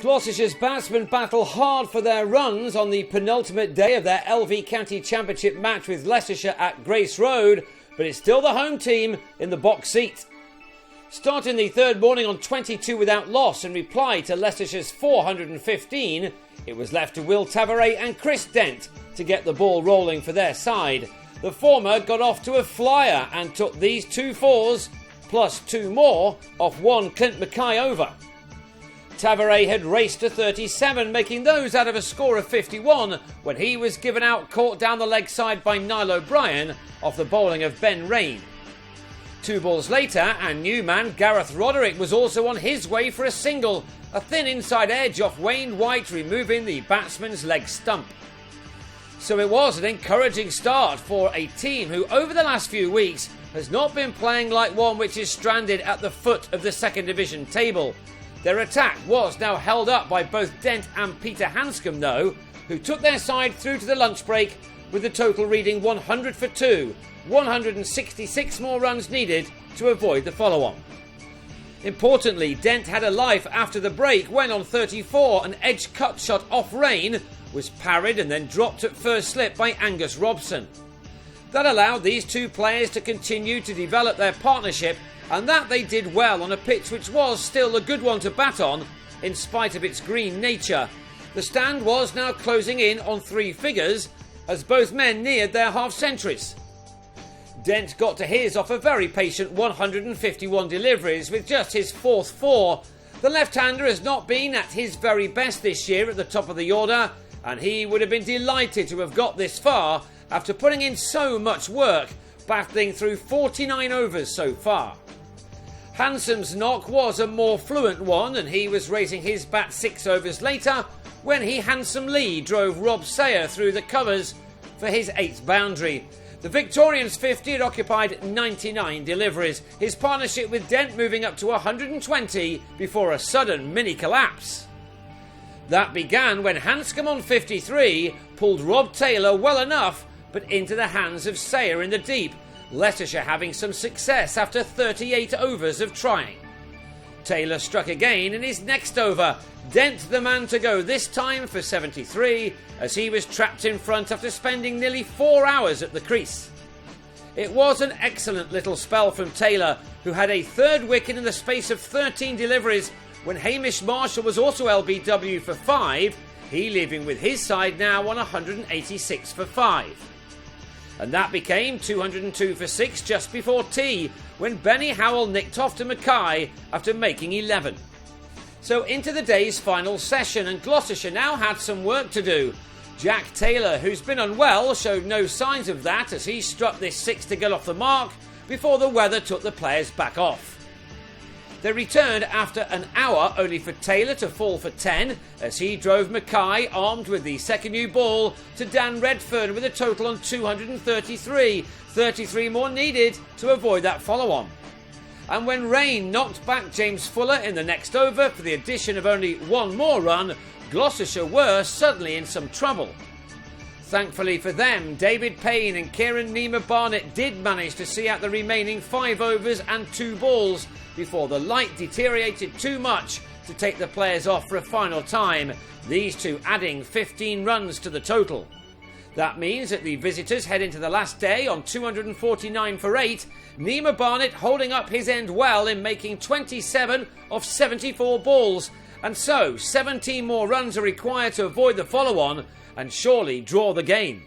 Gloucestershire's batsmen battle hard for their runs on the penultimate day of their LV County Championship match with Leicestershire at Grace Road, but it's still the home team in the box seat. Starting the third morning on 22 without loss in reply to Leicestershire's 415, it was left to Will Tavares and Chris Dent to get the ball rolling for their side. The former got off to a flyer and took these 2 fours, plus 2 more, off one Clint Mackay over. Tavares had raced to 37, making those out of a score of 51 when he was given out caught down the leg side by Niall O'Brien off the bowling of Ben Rain. 2 balls later, and new man Gareth Roderick was also on his way for a single, a thin inside edge off Wayne White, removing the batsman's leg stump. So it was an encouraging start for a team who over the last few weeks has not been playing like one which is stranded at the foot of the second division table. Their attack was now held up by both Dent and Peter Hanscom though, who took their side through to the lunch break with the total reading 100 for 2, 166 more runs needed to avoid the follow-on. Importantly, Dent had a life after the break when on 34 an edge cut shot off Rain was parried and then dropped at first slip by Angus Robson. That allowed these 2 players to continue to develop their partnership, and that they did well on a pitch which was still a good one to bat on in spite of its green nature. The stand was now closing in on 3 figures as both men neared their half-centuries. Dent got to his off a very patient 151 deliveries with just his 4th 4. The left-hander has not been at his very best this year at the top of the order, and he would have been delighted to have got this far after putting in so much work, battling through 49 overs so far. Hansom's knock was a more fluent one, and he was raising his bat 6 overs later when he handsomely drove Rob Sayer through the covers for his 8th boundary. The Victorian's 50 had occupied 99 deliveries, his partnership with Dent moving up to 120 before a sudden mini collapse. That began when Hanscom on 53 pulled Rob Taylor well enough but into the hands of Sayer in the deep, Leicestershire having some success after 38 overs of trying. Taylor struck again in his next over, Dent the man to go this time for 73 as he was trapped in front after spending nearly 4 hours at the crease. It was an excellent little spell from Taylor, who had a 3rd wicket in the space of 13 deliveries when Hamish Marshall was also LBW for 5, he leaving with his side now on 186 for 5. And that became 202 for 6 just before tea when Benny Howell nicked off to Mackay after making 11. So into the day's final session, and Gloucestershire now had some work to do. Jack Taylor, who's been unwell, showed no signs of that as he struck this 6 to get off the mark before the weather took the players back off. They returned after an hour only for Taylor to fall for 10 as he drove Mackay, armed with the second new ball, to Dan Redfern with a total on 233, 33 more needed to avoid that follow-on. And when Rain knocked back James Fuller in the next over for the addition of only 1 more run, Gloucestershire were suddenly in some trouble. Thankfully for them, David Payne and Kieran Nima Barnett did manage to see out the remaining 5 overs and 2 balls before the light deteriorated too much to take the players off for a final time, these 2 adding 15 runs to the total. That means that the visitors head into the last day on 249 for 8, Nima Barnett holding up his end well in making 27 of 74 balls, and so 17 more runs are required to avoid the follow-on and surely draw the game.